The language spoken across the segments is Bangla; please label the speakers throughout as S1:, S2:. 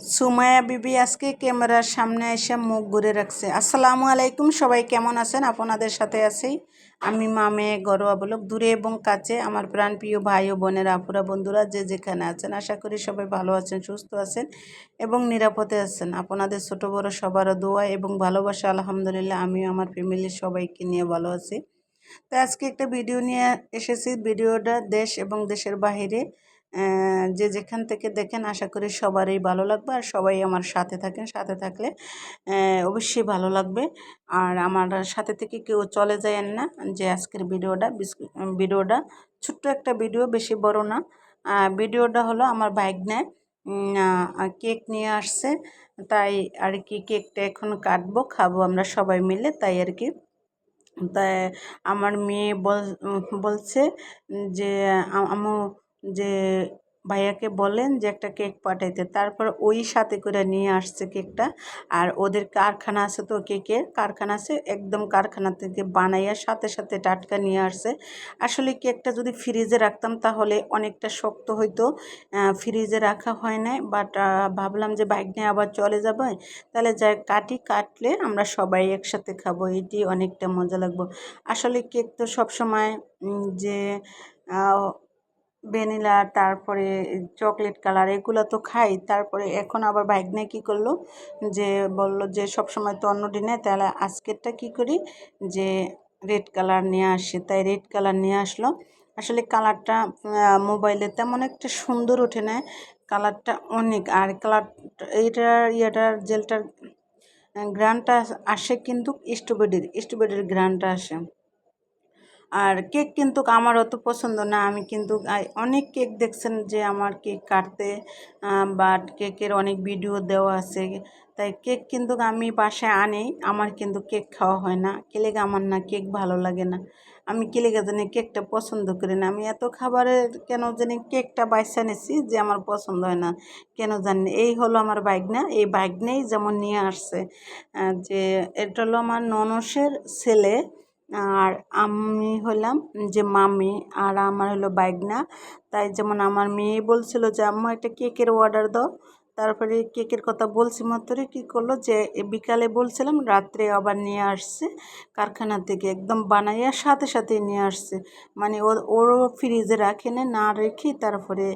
S1: সুমাইয়া বিবি আজকে ক্যামেরার সামনে এসে মুখ ঘুরে রাখছে। আসসালামু আলাইকুম, সবাই কেমন আছেন? আপনাদের সাথে আছি আমি মামে ঘরোয়া ব্লগ। দূরে এবং কাছে আমার প্রাণপ্রিয় ভাই ও বোনেরা, আপুরা, বন্ধুরা যে যেখানে আছেন, আশা করি সবাই ভালো আছেন, সুস্থ আছেন এবং নিরাপদে আছেন। আপনাদের ছোট বড় সবারও দোয়া এবং ভালোবাসা আলহামদুলিল্লাহ আমিও আমার ফ্যামিলির সবাইকে নিয়ে ভালো আছি। তো আজকে একটা ভিডিও নিয়ে এসেছি। ভিডিওটা দেশ এবং দেশের বাহিরে যে যেখান থেকে দেখেন আশা করি সবারই ভালো লাগবে, আর সবাই আমার সাথে থাকেন। সাথে থাকলে অবশ্যই ভালো লাগবে। আর আমার সাথে থেকে কেউ চলে যায়েন না। যে আজকের ভিডিওটা ছোট্ট একটা ভিডিও, বেশি বড় না। ভিডিওটা হলো আমার ভাগ্নে কেক নিয়ে আসছে, তাই আর কি কেকটা এখন কাটবো, খাবো আমরা সবাই মিলে, তাই আর কি। তাই আমার মেয়ে বলছে যে আম্মু, যে ভাইয়াকে বলেন যে একটা কেক পাঠাইতে। তারপর ওই সাথে করে নিয়ে আসছে কেকটা। আর ওদের কারখানা আছে, তো কেকের কারখানা আছে, একদম কারখানা থেকে বানাইয়া সাথে সাথে টাটকা নিয়ে আসছে। আসলে কেকটা যদি ফ্রিজে রাখতাম তাহলে অনেকটা শক্ত হইতো, ফ্রিজে রাখা হয় নাই। বাট ভাবলাম যে বাইক নিয়ে আবার চলে যাবে, তাহলে যাই কাটলে আমরা সবাই একসাথে খাবো, এটি অনেকটা মজা লাগবে। আসলে কেক তো সবসময় যে ভ্যানিলা, তারপরে চকলেট কালার, এগুলো তো খাই। তারপরে এখন আবার ভাগ্নে কী করলো, যে বলল যে সবসময় তো অন্য দিনে, তাহলে আজকেরটা কী করি যে রেড কালার নিয়ে আসে, তাই রেড কালার নিয়ে আসলো। আসলে কালারটা মোবাইলে তেমন একটা সুন্দর ওঠে না, কালারটা অনেক। আর কালার ইয়েটার জেলটার গ্রানটা আসে কিন্তু স্ট্রবেরির গ্রানটা আসে। আর কেক কিন্তু আমার অত পছন্দ না। আমি কিন্তু অনেক কেক দেখছেন যে আমার কেক কাটতে, বাট কেকের অনেক ভিডিও দেওয়া আছে, তাই কেক কিন্তু আমি বাসায় আনি। আমার কিন্তু কেক খাওয়া হয় না। কেলেগে আমার না কেক ভালো লাগে না, আমি কেলেগে জানি কেকটা পছন্দ করি না। আমি এত খাবারের কেন জানি কেকটা বাইসা নিছি যে আমার পছন্দ হয় না, কেন জানি। এই হলো আমার ভাগ্না, এই ভাগ্নেই যেমন নিয়ে আসছে, যে এটা হলো আমার ননসের ছেলে, আর আমি হলাম যে মামি, আর আমার হলো ভাগ্না। তাই যেমন আমার মেয়ে বলছিল যে আম্মা একটা কেকের অর্ডার দাও, তারপরে কেকের কথা বলছি মাত্রই কী করলো, যে বিকালে বলছিলাম, রাত্রে আবার নিয়ে আসছে কারখানা থেকে, একদম বানাইয়া সাথে সাথে নিয়ে আসছে। মানে ওরও ফ্রিজে রাখে না রেখে তারপরে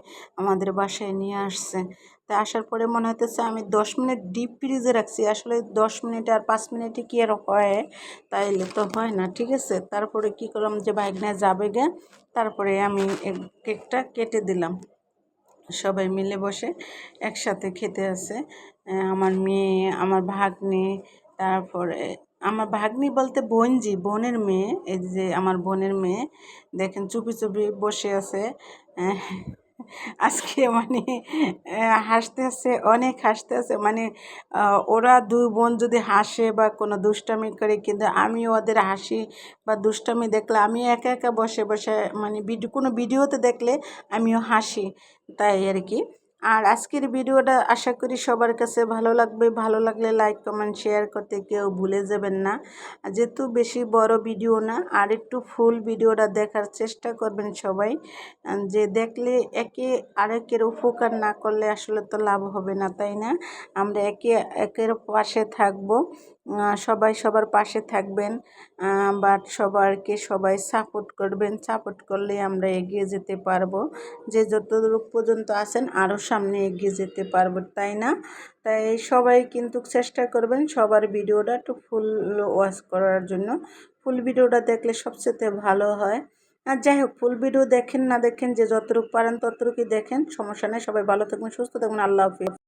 S1: আমাদের বাসায় নিয়ে আসছে। তা আসার পরে মনে হতেছে আমি 10 মিনিট ডিপ ফ্রিজে রাখছি। আসলে 10 মিনিট আর 5 মিনিটে কি আর হয়? তাইলে তো হয় না, ঠিক আছে। তারপরে কি করলাম, যে ভাগ্নে যাবে গে, তারপরে আমি কেকটা কেটে দিলাম। সবাই মিলে বসে একসাথে খেতে আছে, আমার মেয়ে, আমার ভাগ্নি, তারপরে আমার ভাগ্নি বলতে বোনের মেয়ে, এই যে আমার বোনের মেয়ে দেখেন চুপি চুপি বসে আছে। আজকে মানে হাসতে আছে, অনেক হাসতে আছে। মানে ওরা দুই বোন যদি হাসে বা কোনো দুষ্টামি করে, কিন্তু আমি ওদের হাসি বা দুষ্টামি দেখলে আমি একা একা বসে বসে, মানে কোনো ভিডিওতে দেখলে আমিও হাসি, তাই আর কি। আর আজকের ভিডিওটা আশা করি সবার কাছে ভালো লাগবে। ভালো লাগলে লাইক কমেন্ট শেয়ার করতে কেউ ভুলে যাবেন না। যেহেতু বেশি বড় ভিডিও না, আর একটু ফুল ভিডিওটা দেখার চেষ্টা করবেন সবাই। যে দেখলে একে আরেকের উপকার না করলে আসলে তো লাভ হবে না, তাই না? আমরা একের পাশে থাকবো, সবাই সবার পাশে থাকবেন, বাট সবাই সাপোর্ট করবেন। সাপোর্ট করলে আমরা এগিয়ে যেতে পারবো, যে যতদূর পর্যন্ত আছেন আরও সামনে এগিয়ে যেতে পারবো, তাই না? তাই সবাই কিন্তু চেষ্টা করবেন সবার ভিডিওটা একটু ফুল ওয়াচ করার জন্য। ফুল ভিডিওটা দেখলে সবচেয়ে ভালো হয়। আর যাই হোক, ফুল ভিডিও দেখেন না দেখেন, যে যতটুকু পারেন ততটুকুই দেখেন, সমস্যা নেই। সবাই ভালো থাকবেন, সুস্থ থাকবেন। আল্লাহ হাফিজ।